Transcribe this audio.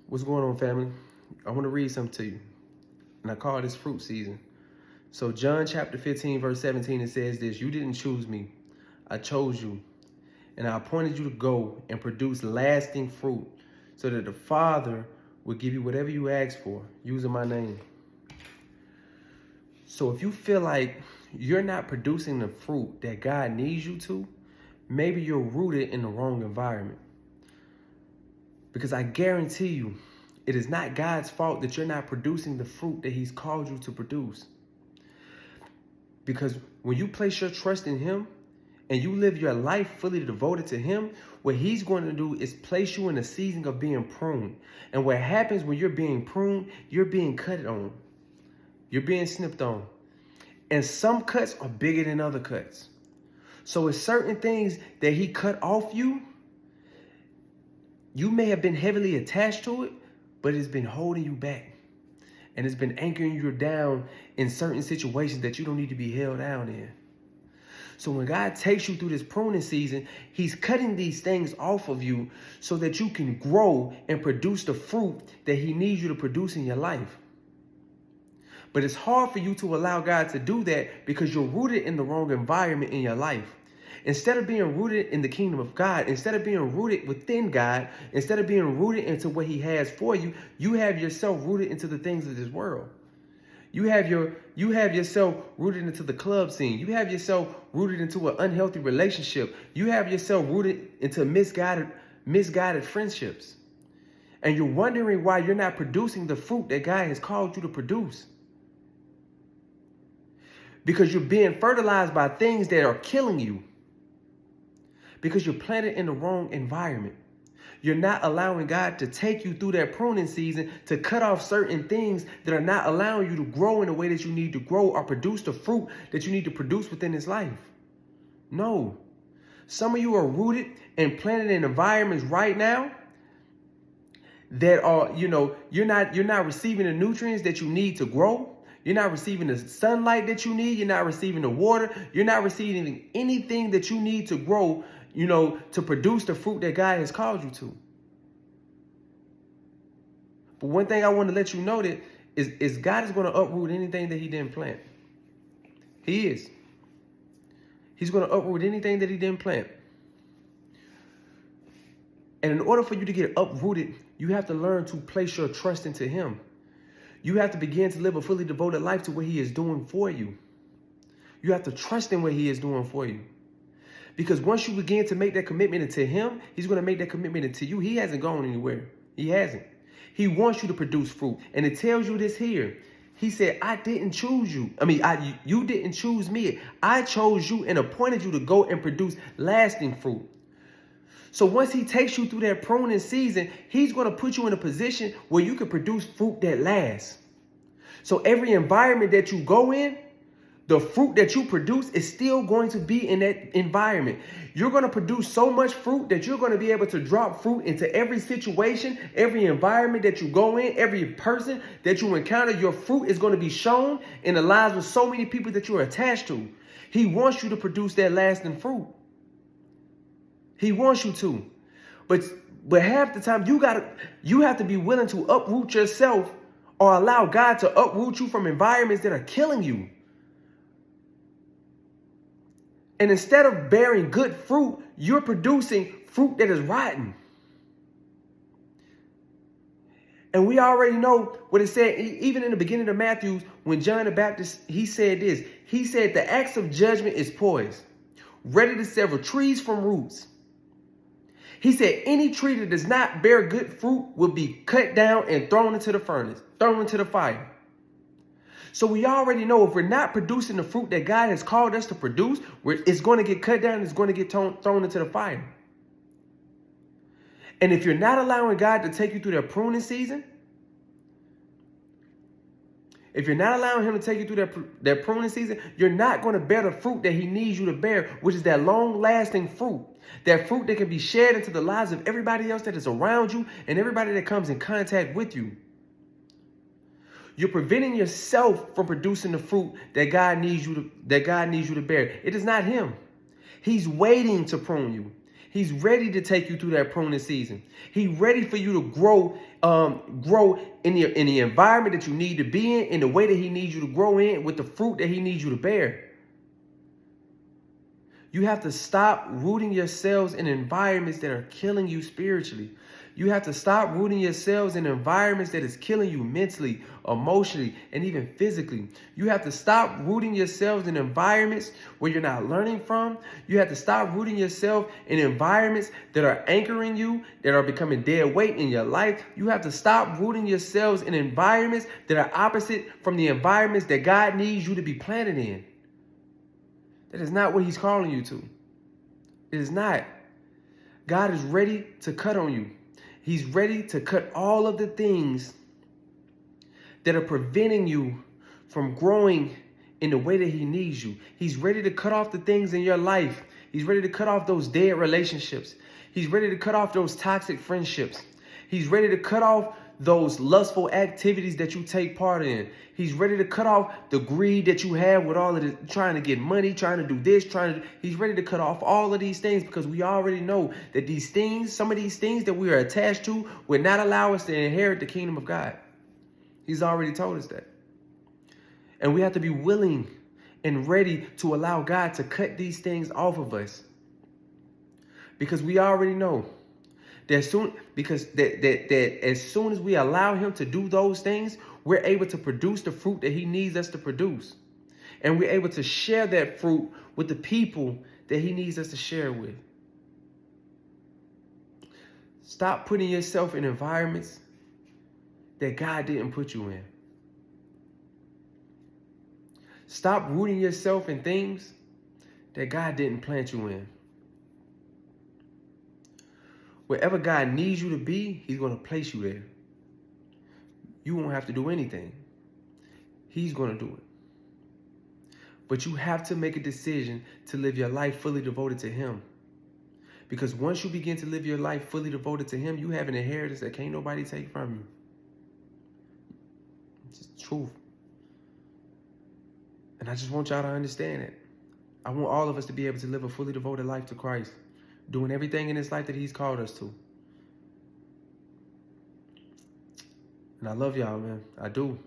What's going on, family? I want to read something to you, and I call this fruit season. So John chapter 15, verse 17, it says this: "You didn't choose me, I chose you, and I appointed you to go and produce lasting fruit, so that the Father will give you whatever you ask for, using my name." So if you feel like you're not producing the fruit that God needs you to, maybe you're rooted in the wrong environment. Because I guarantee you, it is not God's fault that you're not producing the fruit that he's called you to produce. Because when you place your trust in him and you live your life fully devoted to him, what he's going to do is place you in a season of being pruned. And what happens when you're being pruned, you're being cut on. You're being snipped on. And some cuts are bigger than other cuts. So it's certain things that he cut off you. You may have been heavily attached to it, but it's been holding you back. And it's been anchoring you down in certain situations that you don't need to be held down in. So when God takes you through this pruning season, he's cutting these things off of you so that you can grow and produce the fruit that he needs you to produce in your life. But it's hard for you to allow God to do that because you're rooted in the wrong environment in your life. Instead of being rooted in the kingdom of God, instead of being rooted within God, instead of being rooted into what he has for you, you have yourself rooted into the things of this world. You have yourself rooted into the club scene. You have yourself rooted into an unhealthy relationship. You have yourself rooted into misguided friendships. And you're wondering why you're not producing the fruit that God has called you to produce. Because you're being fertilized by things that are killing you. Because you're planted in the wrong environment. You're not allowing God to take you through that pruning season to cut off certain things that are not allowing you to grow in the way that you need to grow or produce the fruit that you need to produce within this life. No. Some of you are rooted and planted in environments right now that are, you're not receiving the nutrients that you need to grow. You're not receiving the sunlight that you need. You're not receiving the water. You're not receiving anything that you need to grow, to produce the fruit that God has called you to. But one thing I want to let you know that is God is going to uproot anything that he didn't plant. He is. He's going to uproot anything that he didn't plant. And in order for you to get uprooted, you have to learn to place your trust into him. You have to begin to live a fully devoted life to what he is doing for you. You have to trust in what he is doing for you. Because once you begin to make that commitment into him, he's going to make that commitment into you. He hasn't gone anywhere. He hasn't. He wants you to produce fruit. And it tells you this here. He said, I didn't choose you. You didn't choose me. I chose you and appointed you to go and produce lasting fruit. So once he takes you through that pruning season, he's going to put you in a position where you can produce fruit that lasts. So every environment that you go in, the fruit that you produce is still going to be in that environment. You're going to produce so much fruit that you're going to be able to drop fruit into every situation, every environment that you go in, every person that you encounter. Your fruit is going to be shown in the lives of so many people that you're attached to. He wants you to produce that lasting fruit. He wants you to. But half the time you have to be willing to uproot yourself or allow God to uproot you from environments that are killing you. And instead of bearing good fruit, you're producing fruit that is rotten. And we already know what it said, even in the beginning of Matthew, when John the Baptist, he said this. He said, the axe of judgment is poised, ready to sever trees from roots. He said, any tree that does not bear good fruit will be cut down and thrown into the furnace, thrown into the fire. So we already know if we're not producing the fruit that God has called us to produce, it's going to get cut down, it's going to get thrown into the fire. And if you're not allowing God to take you through that pruning season, if you're not allowing him to take you through that pruning season, you're not going to bear the fruit that he needs you to bear, which is that long-lasting fruit. That fruit that can be shared into the lives of everybody else that is around you and everybody that comes in contact with you. You're preventing yourself from producing the fruit that God needs you to bear. It is not him. He's waiting to prune you. He's ready to take you through that pruning season. He's ready for you to grow in the environment that you need to be in the way that he needs you to grow in, with the fruit that he needs you to bear. You have to stop rooting yourselves in environments that are killing you spiritually. You have to stop rooting yourselves in environments that is killing you mentally, emotionally, and even physically. You have to stop rooting yourselves in environments where you're not learning from. You have to stop rooting yourself in environments that are anchoring you, that are becoming dead weight in your life. You have to stop rooting yourselves in environments that are opposite from the environments that God needs you to be planted in. That is not what he's calling you to. It is not. God is ready to cut on you. He's ready to cut all of the things that are preventing you from growing in the way that he needs you. He's ready to cut off the things in your life. He's ready to cut off those dead relationships. He's ready to cut off those toxic friendships. He's ready to cut off those lustful activities that you take part in. He's ready to cut off the greed that you have with all of this, trying to get money, trying to do this, he's ready to cut off all of these things, because we already know that these things, some of these things that we are attached to, will not allow us to inherit the kingdom of God. He's already told us that. And we have to be willing and ready to allow God to cut these things off of us. Because we already know that as soon as we allow him to do those things, we're able to produce the fruit that he needs us to produce. And we're able to share that fruit with the people that he needs us to share with. Stop putting yourself in environments that God didn't put you in. Stop rooting yourself in things that God didn't plant you in. Wherever God needs you to be, he's going to place you there. You won't have to do anything. He's going to do it. But you have to make a decision to live your life fully devoted to him. Because once you begin to live your life fully devoted to him, you have an inheritance that can't nobody take from you. It's the truth. And I just want y'all to understand it. I want all of us to be able to live a fully devoted life to Christ, doing everything in this life that he's called us to. And I love y'all, man. I do.